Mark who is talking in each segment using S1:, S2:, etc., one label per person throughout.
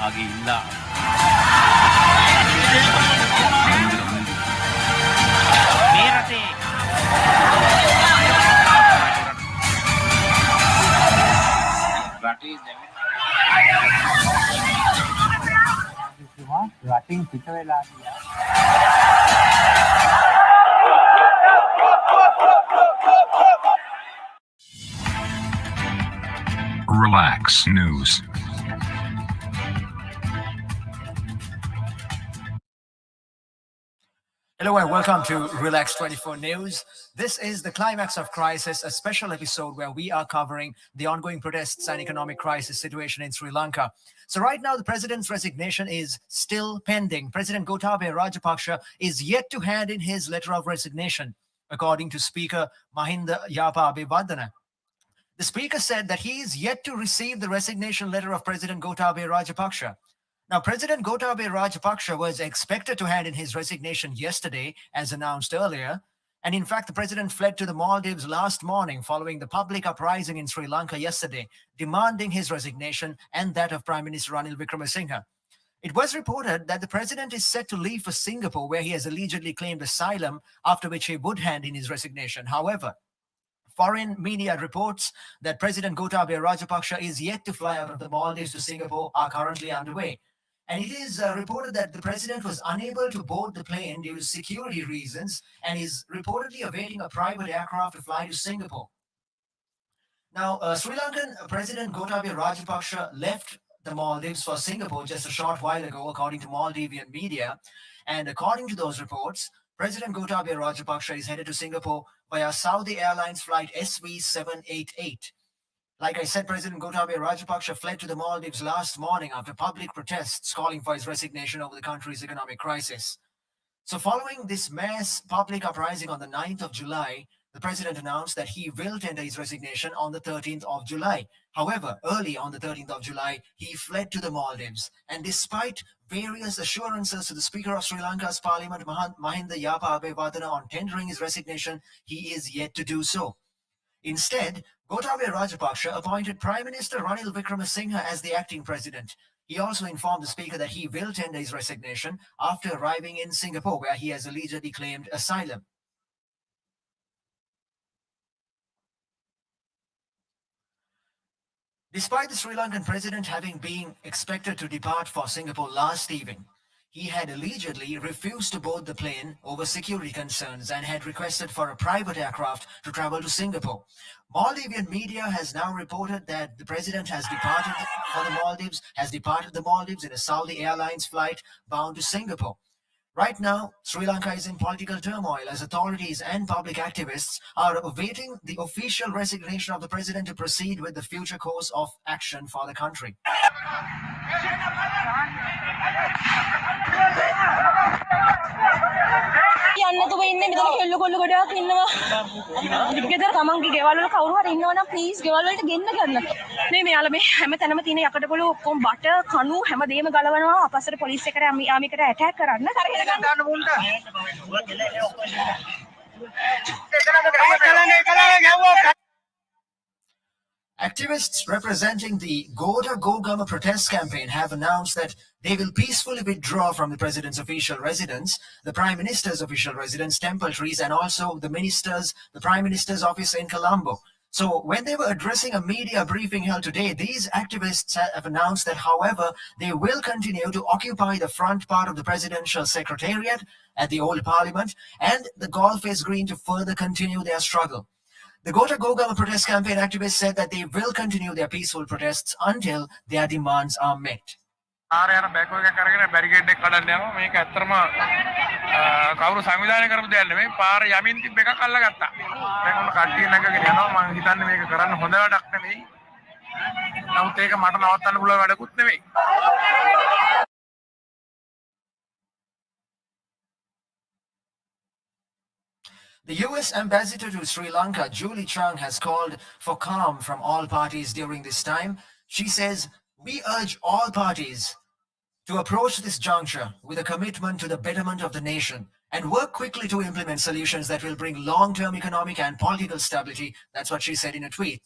S1: आगे इल्ला මේ රටේ රටේ
S2: රටින් පිට වෙලා ගියා.
S3: Relax News.
S4: Hello and welcome to Relax 24 News. This is the Climax of Crisis, a special episode where we are covering the ongoing protests and economic crisis situation in Sri Lanka. So right now, the president's resignation is still pending. President Gotabaya Rajapaksa is yet to hand in his letter of resignation, according to Speaker Mahinda Yapa Abeyewardene. The speaker said that he is yet to receive the resignation letter of President Gotabaya Rajapaksa. Now, President Gotabaya Rajapaksa was expected to hand in his resignation yesterday, as announced earlier. And in fact, the president fled to the Maldives last morning following the public uprising in Sri Lanka yesterday, demanding his resignation and that of Prime Minister Ranil Wickremesinghe. It was reported that the president is set to leave for Singapore, where he has allegedly claimed asylum, after which he would hand in his resignation. However, foreign media reports that President Gotabaya Rajapaksa is yet to fly out of the Maldives to Singapore are currently underway. And it is reported that the president was unable to board the plane due to security reasons and is reportedly awaiting a private aircraft to fly to Singapore. Now, Sri Lankan President Gotabaya Rajapaksa left the Maldives for Singapore just a short while ago, according to Maldivian media. And according to those reports, President Gotabaya Rajapaksa is headed to Singapore via Saudi Airlines flight SV788. Like I said, President Gotabaya Rajapaksa fled to the Maldives last morning after public protests calling for his resignation over the country's economic crisis. So following this mass public uprising on the 9th of July, the president announced that he will tender his resignation on the 13th of July. However, early on the 13th of July, he fled to the Maldives. And despite various assurances to the Speaker of Sri Lanka's Parliament, Mahinda Yapa Abeyewardene, on tendering his resignation, he is yet to do so. Instead, Gotabaya Rajapaksa appointed Prime Minister Ranil Wickremesinghe as the acting president. He also informed the speaker that he will tender his resignation after arriving in Singapore, where he has allegedly claimed asylum. Despite the Sri Lankan president having been expected to depart for Singapore last evening, he had allegedly refused to board the plane over security concerns and had requested for a private aircraft to travel to Singapore. Maldivian media has now reported that the president has departed the Maldives in a Saudi Airlines flight bound to Singapore. Right now, Sri Lanka is in political turmoil as authorities and public activists are awaiting the official resignation of the president to proceed with the future course of action for the country.
S5: යන්නතුව ඉන්නේ මෙතන කෙල්ල කොල්ල ගොඩාක් ඉන්නවා. ගෙදර තමන්ගේ ගෙවල් වල කවුරු හරි ඉන්නවනම් ප්ලීස් ගෙවල් වලට ගෙන්න ගන්න. මේ මෙයාලා මේ හැම තැනම තියෙන යකඩ පොළු ඔක්කොම බට කණු හැමදේම ගලවනවා අපස්සට පොලිස් එකට ආමිකට ඇටැක් කරන්න. කරගෙන ගන්න මුන්ට.
S4: Activists representing the Goda Gogama protest campaign have announced that they will peacefully withdraw from the president's official residence, the prime minister's official residence, Temple Trees, and also the prime minister's office in Colombo. So when they were addressing a media briefing held today, these activists have announced that, however, they will continue to occupy the front part of the presidential secretariat at the old parliament and the golf face green to further continue their struggle. The Goda Gogama protest campaign activists said that they will continue their peaceful protests until their demands are met.
S6: ආරයන බෑකෝ එකක් අරගෙන බැරිකේඩ් එක කඩන්න යනවා මේක ඇත්තටම කවුරු සංවිධානය කරපු දෙයක් නෙමෙයි පාර යමින් තිබ්බ එකක් අල්ලගත්තා දැන් උන කට්ටිය නැගගෙන යනවා මම හිතන්නේ මේක කරන්න හොඳ වැඩක් නෙමෙයි නමුත් ඒක මට නවත්තන්න පුළුවන් වැඩකුත් නෙමෙයි.
S4: The US ambassador to Sri Lanka, Julie Chang, has called for calm from all parties during this time. She says, "We urge all parties to approach this juncture with a commitment to the betterment of the nation and work quickly to implement solutions that will bring long-term economic and political stability." That's what she said in a tweet.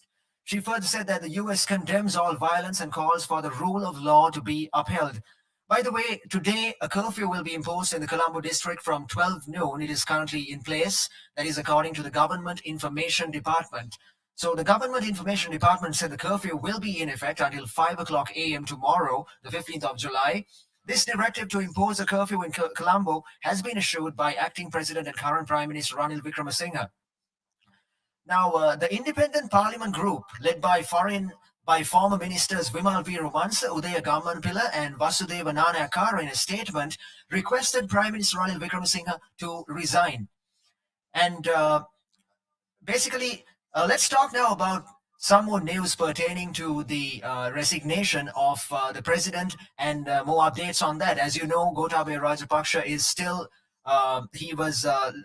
S4: She further said that the US condemns all violence and calls for the rule of law to be upheld. By the way, today a curfew will be imposed in the Colombo district from 12 noon. It is currently in place. That is according to the Government Information Department. So the Government Information Department said the curfew will be in effect until 5 o'clock a.m. tomorrow, the 15th of July. This directive to impose a curfew in Colombo has been issued by acting President and current Prime Minister Ranil Wickremesinghe. Now, the Independent Parliament Group, led by former ministers Vimal Veeramansa, Udaya Gammanpilla, and Vasudeva Nanayakkara, in a statement, requested Prime Minister Ranil Wickremesinghe to resign. And basically, let's talk now about some more news pertaining to the resignation of the president and more updates on that. As you know, Gotabaya Rajapaksa is still, he was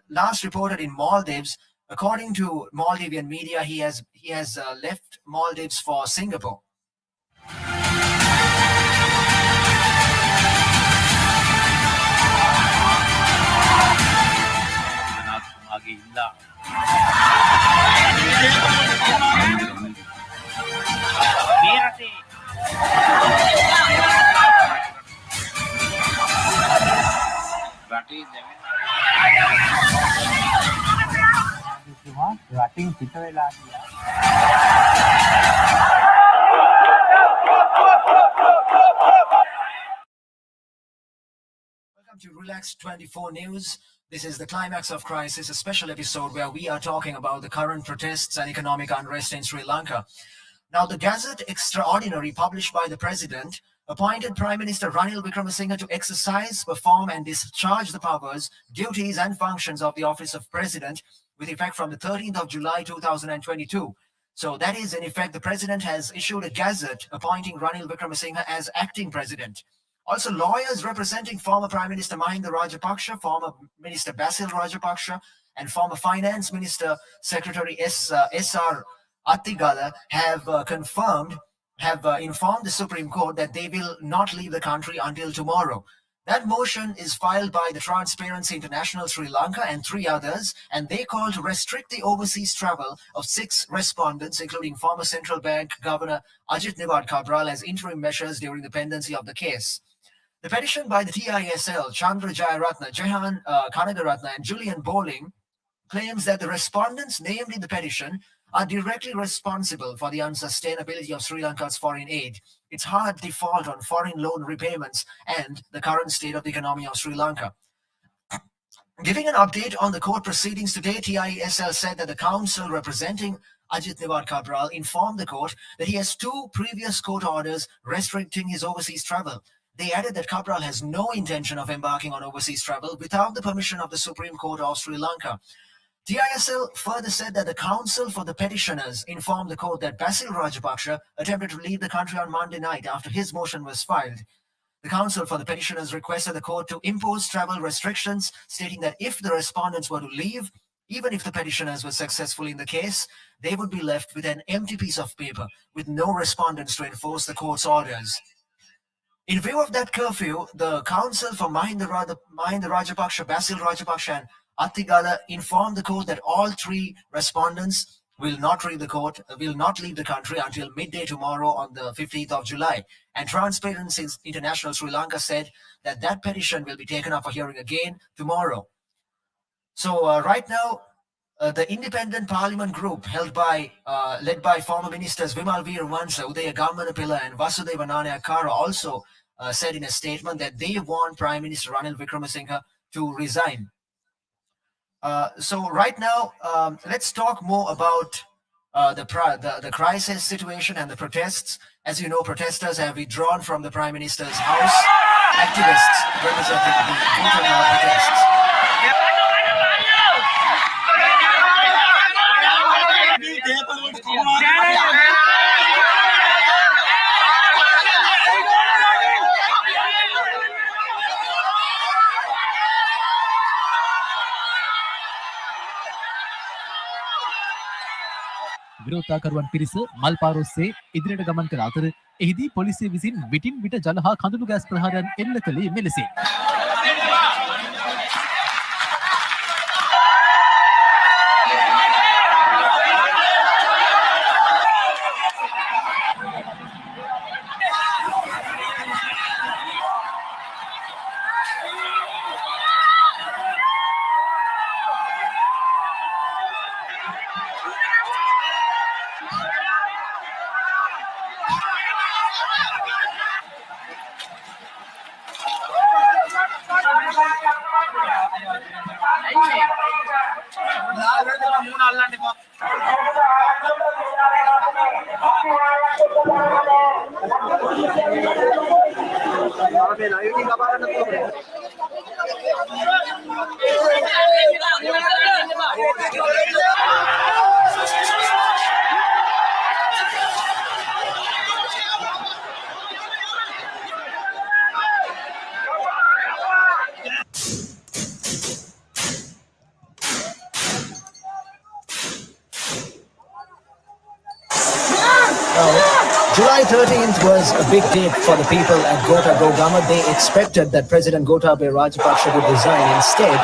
S4: last reported in Maldives. According to Maldivian media, he has left Maldives for Singapore.
S1: මේ රටේ රටේ
S2: රටින් පිට වෙලා ගියා.
S4: Welcome to Relax 24 News. This is the Climax of Crisis, a special episode where we are talking about the current protests and economic unrest in Sri Lanka. Now, the Gazette Extraordinary published by the President appointed Prime Minister Ranil Wickremesinghe to exercise, perform and discharge the powers, duties and functions of the Office of President with effect from the 13th of July 2022. So that is, in effect, the President has issued a Gazette appointing Ranil Wickremesinghe as acting President. Also, lawyers representing former Prime Minister Mahinda Rajapaksa, former Minister Basil Rajapaksa, and former Finance Minister Secretary S.R. Attigala have informed the Supreme Court that they will not leave the country until tomorrow. That motion is filed by the Transparency International Sri Lanka and 3 others, and they call to restrict the overseas travel of 6 respondents, including former Central Bank Governor Ajit Nivard Cabral, as interim measures during the pendency of the case. The petition by the TISL, Chandra Jayaratna, Jehan Kanagaratna, and Julian Bowling claims that the respondents named in the petition are directly responsible for the unsustainability of Sri Lanka's foreign aid, its hard default on foreign loan repayments, and the current state of the economy of Sri Lanka. Giving an update on the court proceedings today, TISL said that the counsel representing Ajit Nivard Cabral informed the court that he has 2 previous court orders restricting his overseas travel. They added that Cabral has no intention of embarking on overseas travel without the permission of the Supreme Court of Sri Lanka. TISL further said that the counsel for the petitioners informed the court that Basil Rajapaksa attempted to leave the country on Monday night after his motion was filed. The counsel for the petitioners requested the court to impose travel restrictions, stating that if the respondents were to leave, even if the petitioners were successful in the case, they would be left with an empty piece of paper with no respondents to enforce the court's orders. In view of that curfew, the counsel for Mahinda Rajapaksa, Basil Rajapaksa, and Attigala informed the court that all 3 respondents will not leave the country until midday tomorrow on the 15th of July. And Transparency International Sri Lanka said that that petition will be taken up for hearing again tomorrow. So right now, the Independent Parliament Group, led by former ministers Vimal Veeramansa, Udaya Gammanpilla, and Vasudeva Nanayakkara, also said in a statement that they want Prime Minister Ranil Wickremesinghe to resign. So right now, let's talk more about the crisis situation and the protests. As you know, protesters have withdrawn from the Prime Minister's house. Activists representing the Gotabaya protests.
S7: විරෝධතාකරුවන් පිරිස මල් පාරොස්සේ ඉදිරියට ගමන් කළ අතර එහිදී පොලිසිය විසින් විටින් විට ජල හා කඳුළු ගෑස් ප්‍රහාරයන් එල්ල කළේ මෙලෙසින්.
S4: July 13th was a big day for the people at Gota Gogama. They expected that President Gotabaya Rajapaksa would resign. Instead,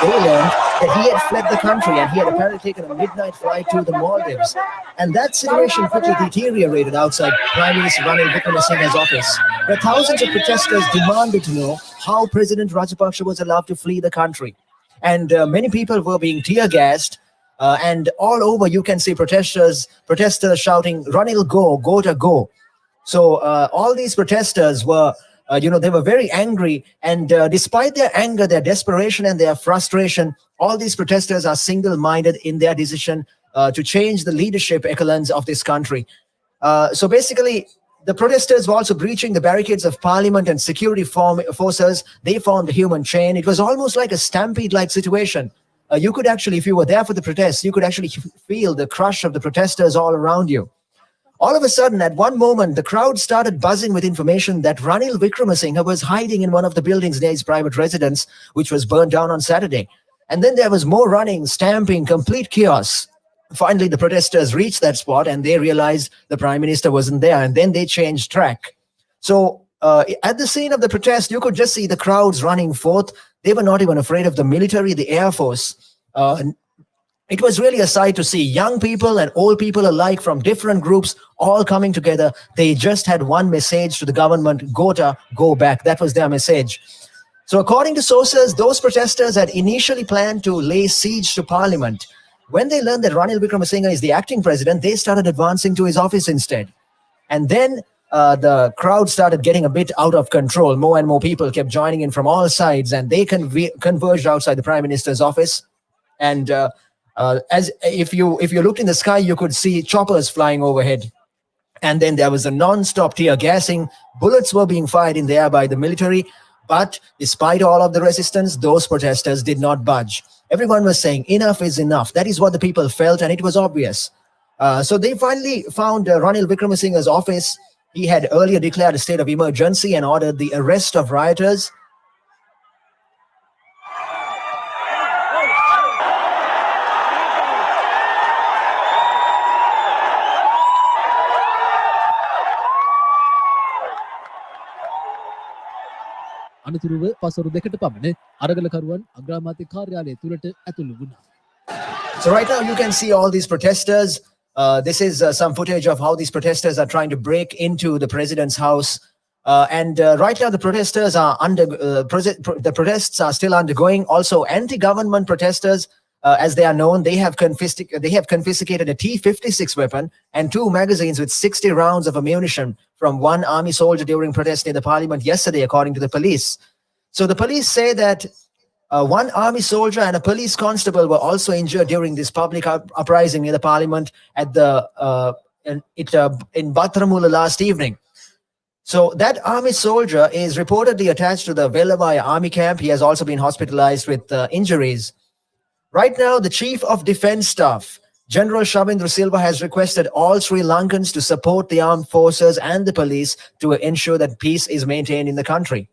S4: they learned that he had fled the country and he had apparently taken a midnight flight to the Maldives. And that situation quickly deteriorated outside Prime Minister Ranil Wickremesinghe's office, where thousands of protesters demanded to know how President Rajapaksa was allowed to flee the country. And many people were being tear-gassed. And all over you can see protesters shouting, "Ranil go, Gota go." So all these protesters were, they were very angry. And despite their anger, their desperation and their frustration, all these protesters are single-minded in their decision to change the leadership echelons of this country. So basically, the protesters were also breaching the barricades of parliament and security forces. They formed a human chain. It was almost like a stampede-like situation. You could actually, if you were there for the protests, you could actually feel the crush of the protesters all around you. All of a sudden, at one moment, the crowd started buzzing with information that Ranil Wickremesinghe was hiding in one of the buildings near his private residence, which was burned down on Saturday. And then there was more running, stamping, complete chaos. Finally, the protesters reached that spot and they realized the prime minister wasn't there. And then they changed track. So at the scene of the protest, you could just see the crowds running forth. They were not even afraid of the military, the Air Force. It was really a sight to see young people and old people alike from different groups all coming together. They just had one message to the government: Gota, go back. That was their message. So according to sources, those protesters had initially planned to lay siege to parliament. When they learned that Ranil Wickremesinghe is the acting president, they started advancing to his office instead. And then the crowd started getting a bit out of control. More and more people kept joining in from all sides, and they converged outside the prime minister's office. And as if you looked in the sky, you could see choppers flying overhead. And then there was a non-stop tear gassing. Bullets were being fired in the air by the military. But despite all of the resistance, those protesters did not budge. Everyone was saying enough is enough. That is what the people felt, and it was obvious. So they finally found Ranil Wickremesinghe's office. He had earlier declared a state of emergency and ordered the arrest of rioters.
S7: අනතුරුව පසරු දෙකට පමණ අරගලකරුවන් අග්‍රාමාත්‍ය කාර්යාලය තුළට ඇතුළු වුණා.
S4: So right now you can see all these protesters. This is some footage of how these protesters are trying to break into the president's house. And right now the protesters are the protests are still undergoing. Also, anti-government protesters, as they are known, they have confiscated a T-56 weapon and 2 magazines with 60 rounds of ammunition from one army soldier during protest in the parliament yesterday, according to the police. So the police say that one army soldier and a police constable were also injured during this public uprising near the parliament at in Bathramula last evening. So that army soldier is reportedly attached to the Velavaya army camp. He has also been hospitalized with injuries. Right now, the Chief of Defense Staff, General Shavindra Silva, has requested all Sri Lankans to support the armed forces and the police to ensure that peace is maintained in the country.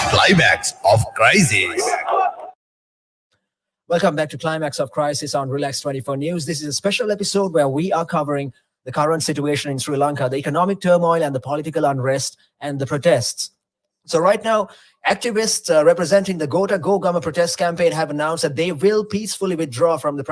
S3: Climax of Crisis.
S4: Welcome back to Climax of Crisis on Relaks 24 News. This is a special episode where we are covering the current situation in Sri Lanka, the economic turmoil and the political unrest and the protests. So right now, activists representing the Gota Go Gama protest campaign have announced that they will peacefully withdraw from the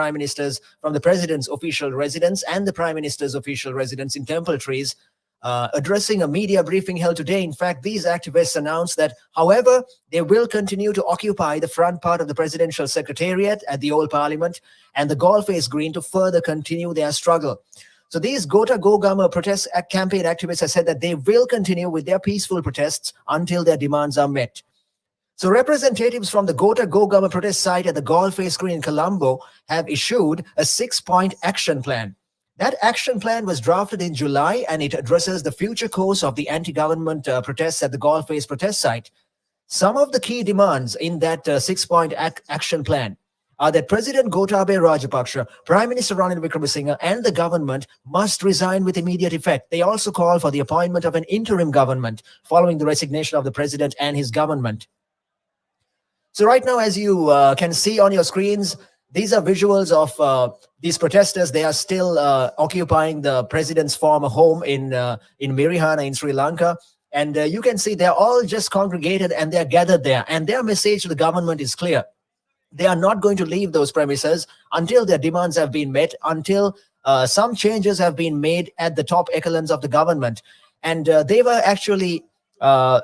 S4: president's official residence and the prime minister's official residence in Temple Trees. Addressing a media briefing held today, in fact, these activists announced that, however, they will continue to occupy the front part of the presidential secretariat at the old parliament and the golf face green to further continue their struggle. So these Gota Go Gama protest campaign activists have said that they will continue with their peaceful protests until their demands are met. So representatives from the Gota Go Gama protest site at the golf face green in Colombo have issued a 6-point action plan. That action plan was drafted in July, and it addresses the future course of the anti-government protests at the golf face protest site. Some of the key demands in that 6-point action plan are that President Gotabaya Rajapaksa, Prime Minister Ranil Wickremesinghe, and the government must resign with immediate effect. They also call for the appointment of an interim government following the resignation of the president and his government. So right now, as you can see on your screens, these are visuals of these protesters. They are still occupying the president's former home in Mirihana in Sri Lanka. And you can see they're all just congregated and they're gathered there. And their message to the government is clear. They are not going to leave those premises until their demands have been met, until some changes have been made at the top echelons of the government. And they were actually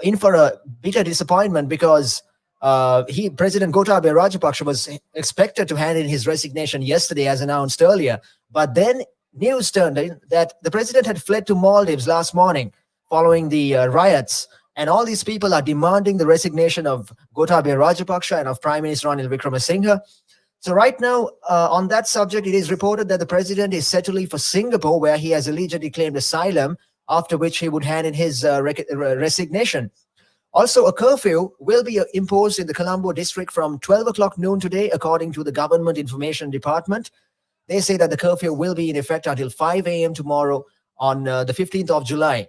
S4: in for a bitter disappointment because President Gotabaya Rajapaksa was expected to hand in his resignation yesterday, as announced earlier. But then news turned in that the president had fled to Maldives last morning following the riots. And all these people are demanding the resignation of Gotabaya Rajapaksa and of Prime Minister Ranil Wickremesinghe. So right now, on that subject, it is reported that the president is set to leave for Singapore, where he has allegedly claimed asylum, after which he would hand in his resignation. Also, a curfew will be imposed in the Colombo district from 12 o'clock noon today, according to the Government Information Department. They say that the curfew will be in effect until 5 a.m. tomorrow on the 15th of July.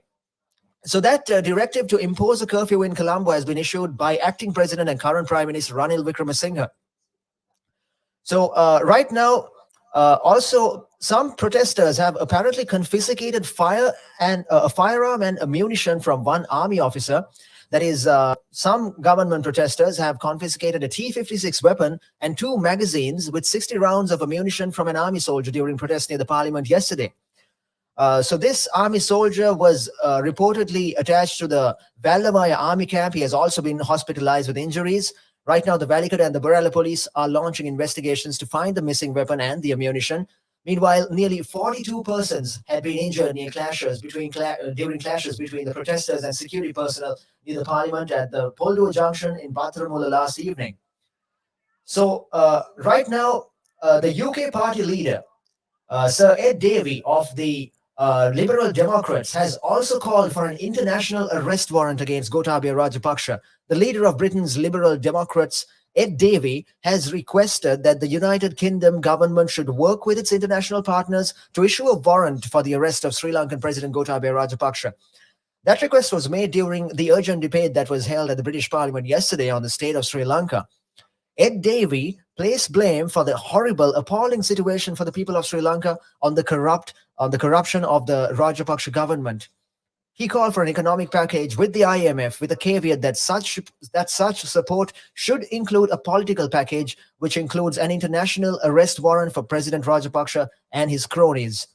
S4: So that directive to impose a curfew in Colombo has been issued by acting president and current Prime Minister Ranil Wickremesinghe. So right now, also some protesters have apparently confiscated a firearm and ammunition from one army officer. That is, some government protesters have confiscated a T-56 weapon and 2 magazines with 60 rounds of ammunition from an army soldier during protests near the parliament yesterday. So this army soldier was reportedly attached to the Valdamaya army camp. He has also been hospitalized with injuries. Right now, the Valikada and the Barella police are launching investigations to find the missing weapon and the ammunition. Meanwhile, nearly 42 persons had been injured near during clashes between the protesters and security personnel near the parliament at the Poldo Junction in Battaramulla last evening. So right now, the UK party leader, Sir Ed Davey of the Liberal Democrats, has also called for an international arrest warrant against Gotabaya Rajapaksa. The leader of Britain's Liberal Democrats, Ed Davey, has requested that the United Kingdom government should work with its international partners to issue a warrant for the arrest of Sri Lankan President Gotabaya Rajapaksa. That request was made during the urgent debate that was held at the British Parliament yesterday on the state of Sri Lanka. Ed Davey placed blame for the horrible, appalling situation for the people of Sri Lanka on the corruption of the Rajapaksa government. He called for an economic package with the IMF with a caveat that such support should include a political package, which includes an international arrest warrant for President Rajapaksa and his cronies.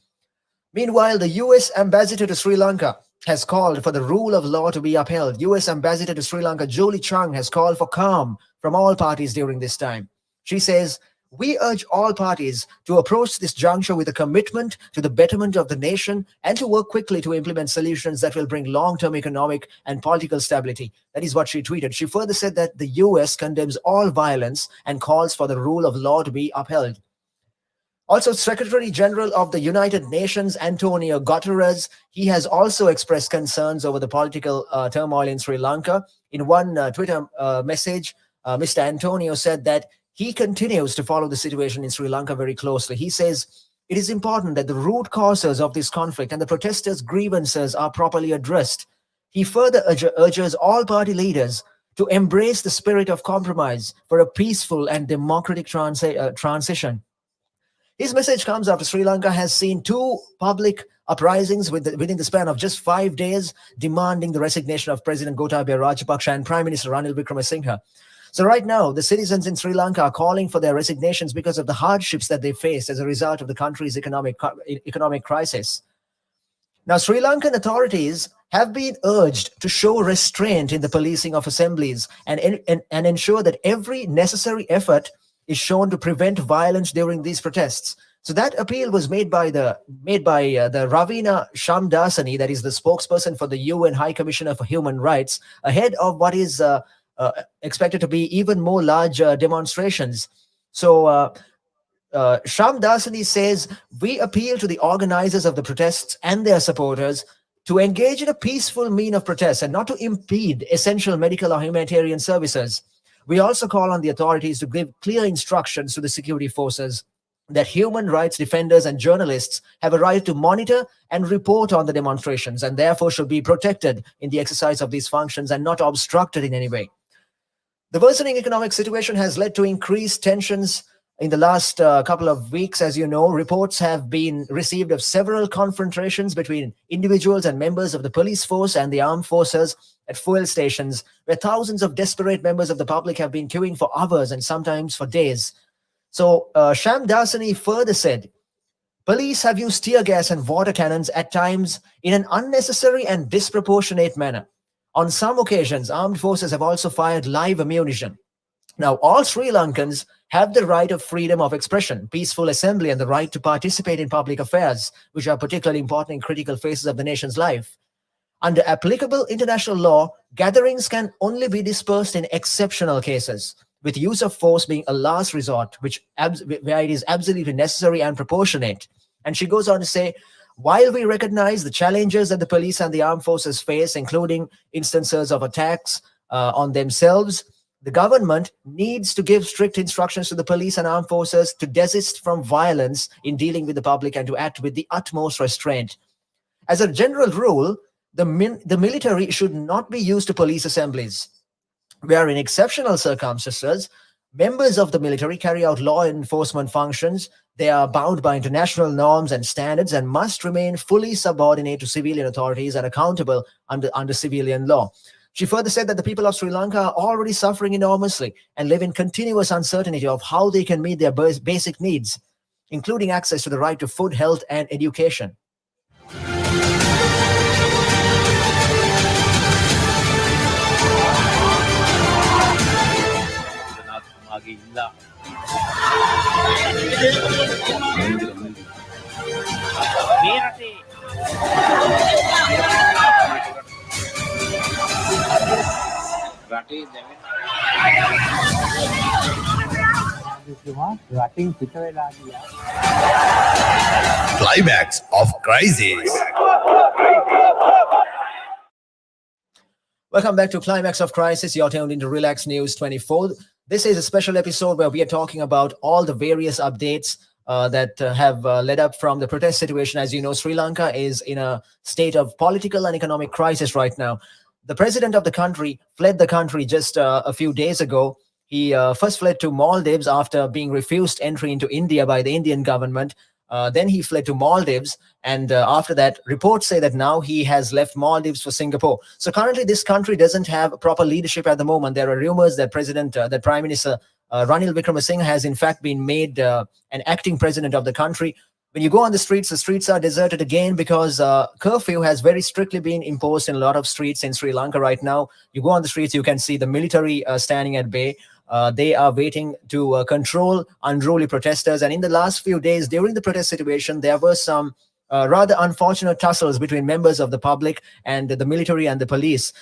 S4: Meanwhile, the U.S. ambassador to Sri Lanka has called for the rule of law to be upheld. U.S. ambassador to Sri Lanka, Julie Chung, has called for calm from all parties during this time. She says, "We urge all parties to approach this juncture with a commitment to the betterment of the nation and to work quickly to implement solutions that will bring long-term economic and political stability." That is what she tweeted. She further said that the U.S. condemns all violence and calls for the rule of law to be upheld. Also, Secretary General of the United Nations, Antonio Guterres, he has also expressed concerns over the political turmoil in Sri Lanka. In one Twitter message, Mr. Antonio said that he continues to follow the situation in Sri Lanka very closely. He says, "It is important that the root causes of this conflict and the protesters' grievances are properly addressed." He further urges all party leaders to embrace the spirit of compromise for a peaceful and democratic transition. His message comes after Sri Lanka has seen 2 public uprisings within the span of just 5 days, demanding the resignation of President Gotabaya Rajapaksa and Prime Minister Ranil Wickremesinghe. So right now, the citizens in Sri Lanka are calling for their resignations because of the hardships that they faced as a result of the country's economic crisis. Now, Sri Lankan authorities have been urged to show restraint in the policing of assemblies and ensure that every necessary effort is shown to prevent violence during these protests. So that appeal was made by the Ravina Shamdasani, that is the spokesperson for the UN High Commissioner for Human Rights, ahead of what is expected to be even more large demonstrations. So Shamdasani says, we appeal to the organizers of the protests and their supporters to engage in a peaceful mean of protest and not to impede essential medical or humanitarian services. We also call on the authorities to give clear instructions to the security forces that human rights defenders and journalists have a right to monitor and report on the demonstrations and therefore should be protected in the exercise of these functions and not obstructed in any way. The worsening economic situation has led to increased tensions in the last couple of weeks. As you know, reports have been received of several confrontations between individuals and members of the police force and the armed forces at fuel stations, where thousands of desperate members of the public have been queuing for hours and sometimes for days. So Shamdasani further said, police have used tear gas and water cannons at times in an unnecessary and disproportionate manner. On some occasions, armed forces have also fired live ammunition. Now, all Sri Lankans have the right of freedom of expression, peaceful assembly, and the right to participate in public affairs, which are particularly important in critical phases of the nation's life. Under applicable international law, gatherings can only be dispersed in exceptional cases, with use of force being a last resort, where it is absolutely necessary and proportionate. And she goes on to say, while we recognize the challenges that the police and the armed forces face, including instances of attacks on themselves, the government needs to give strict instructions to the police and armed forces to desist from violence in dealing with the public and to act with the utmost restraint. As a general rule, the military should not be used to police assemblies, where in exceptional circumstances, members of the military carry out law enforcement functions. They are bound by international norms and standards and must remain fully subordinate to civilian authorities and accountable under civilian law. She further said that the people of Sri Lanka are already suffering enormously and live in continuous uncertainty of how they can meet their basic needs, including access to the right to food, health, and education.
S2: රටින් පිට වෙලා ගියා.
S3: Climax of crisis.
S4: Welcome back to Climax of Crisis. You're tuned into Relaks News 24. This is a special episode where we are talking about all the various updates that have led up from the protest situation. As you know, Sri Lanka is in a state of political and economic crisis right now. The president of the country fled the country just a few days ago. He first fled to Maldives after being refused entry into India by the Indian government. Then he fled to Maldives. And after that, reports say that now he has left Maldives for Singapore. So currently, this country doesn't have proper leadership at the moment. There are rumors that that Prime Minister Ranil Wickremesinghe has in fact been made an acting president of the country. When you go on the streets are deserted again because curfew has very strictly been imposed in a lot of streets in Sri Lanka right now. You go on the streets, you can see the military standing at bay. They are waiting to control unruly protesters. And in the last few days, during the protest situation, there were some rather unfortunate tussles between members of the public and the military and the police.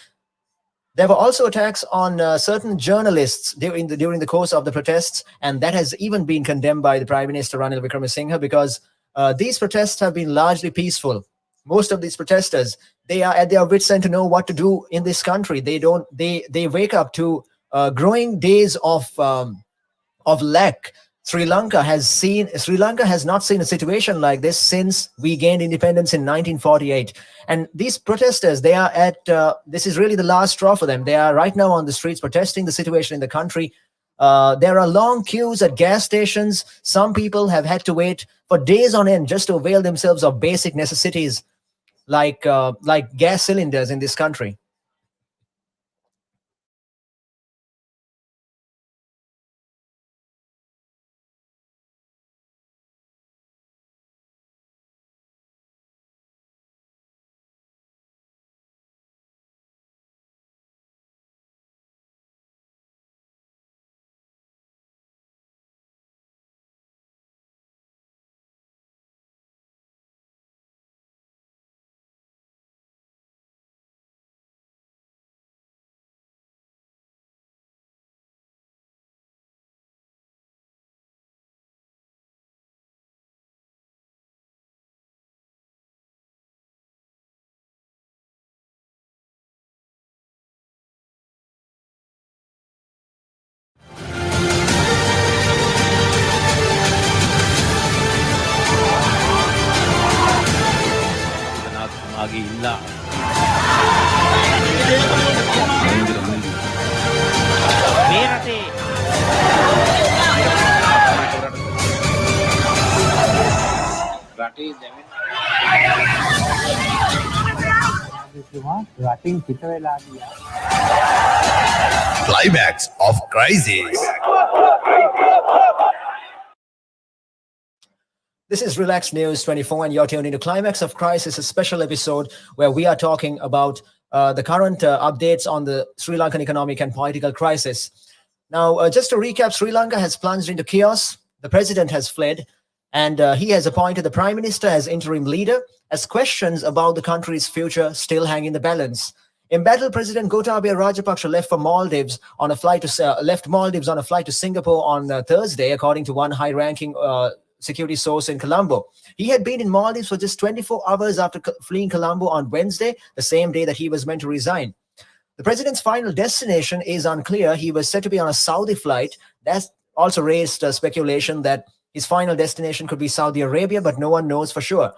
S4: There were also attacks on certain journalists during the course of the protests, and that has even been condemned by the Prime Minister Ranil Wickremesinghe because these protests have been largely peaceful. Most of these protesters, they are at their wits' end to know what to do in this country. They wake up to growing days of lack. Sri Lanka has not seen a situation like this since we gained independence in 1948. And these protesters, they are at this is really the last straw for them. They are right now on the streets protesting the situation in the country. There are long queues at gas stations. Some people have had to wait for days on end just to avail themselves of basic necessities like gas cylinders in this country.
S1: මාගේ ඉල්ලා මේ රටේ රටේ දැවෙන
S2: රටින් පිට වෙලා ගියා.
S3: Climax of crisis.
S4: This is Relax News 24, and you're tuned into Climax of Crisis, a special episode where we are talking about the current updates on the Sri Lankan economic and political crisis. Now, just to recap, Sri Lanka has plunged into chaos. The president has fled, and he has appointed the prime minister as interim leader, as questions about the country's future still hang in the balance. Embattled President Gotabaya Rajapaksa left Maldives on a flight to Singapore on Thursday, according to one high-ranking security source in Colombo. He had been in Maldives for just 24 hours after fleeing Colombo on Wednesday, the same day that he was meant to resign. The president's final destination is unclear. He was said to be on a Saudi flight. That also raised speculation that his final destination could be Saudi Arabia, but no one knows for sure.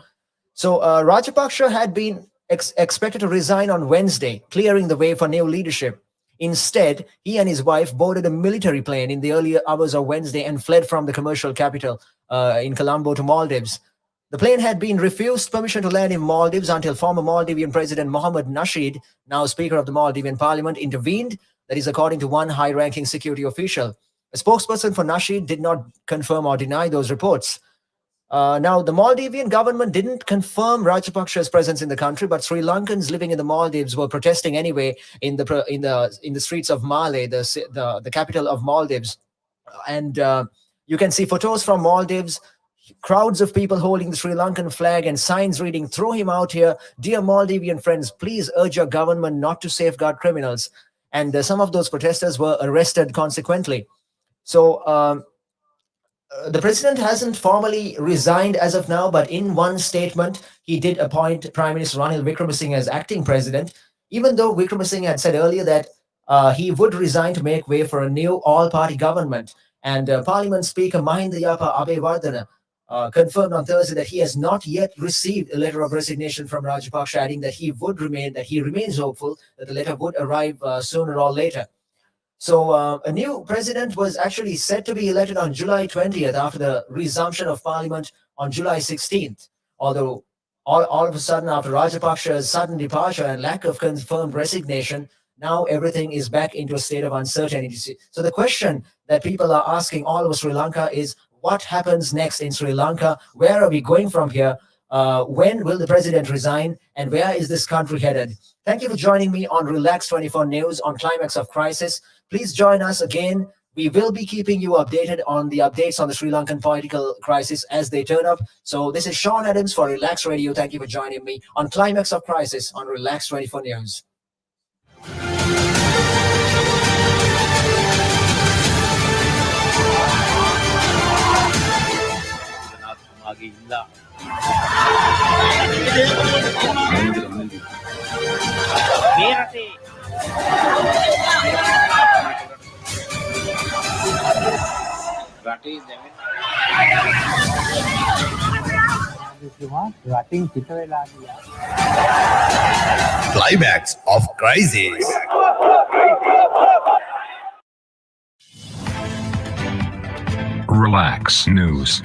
S4: So Rajapaksa had been expected to resign on Wednesday, clearing the way for new leadership. Instead, he and his wife boarded a military plane in the early hours of Wednesday and fled from the commercial capital in Colombo to Maldives. The plane had been refused permission to land in Maldives until former Maldivian President Mohamed Nasheed, now Speaker of the Maldivian Parliament, intervened. That is according to one high-ranking security official. A spokesperson for Nasheed did not confirm or deny those reports. Now, the Maldivian government didn't confirm Rajapaksa's presence in the country, but Sri Lankans living in the Maldives were protesting anyway in the streets of Male, the capital of Maldives. And you can see photos from Maldives, crowds of people holding the Sri Lankan flag and signs reading, "Throw him out here. Dear Maldivian friends, please urge your government not to safeguard criminals." And some of those protesters were arrested consequently. So the president hasn't formally resigned as of now, but in one statement, he did appoint Prime Minister Ranil Wickremesinghe as acting president, even though Wickremesinghe had said earlier that he would resign to make way for a new all-party government. And Parliament Speaker Mahinda Yapa Abeyewardene confirmed on Thursday that he has not yet received a letter of resignation from Rajapaksa, adding that he remains hopeful that the letter would arrive sooner or later. So a new president was actually set to be elected on July 20th after the resumption of parliament on July 16th. Although all of a sudden, after Rajapaksha's sudden departure and lack of confirmed resignation, now everything is back into a state of uncertainty. So the question that people are asking all over Sri Lanka is, what happens next in Sri Lanka? Where are we going from here? When will the president resign? And where is this country headed? Thank you for joining me on Relax 24 News on Climax of Crisis. Please join us again. We will be keeping you updated on the updates on the Sri Lankan political crisis as they turn up. So this is Sean Adams for Relax Radio. Thank you for joining me on Climax of Crisis on Relax 24 News.
S1: මාගේ ඉල්ලා මේ රටේ රටේ දැවෙන
S2: රටින් පිට වෙලා ගියා.
S3: Climax of crisis.
S8: Relax News.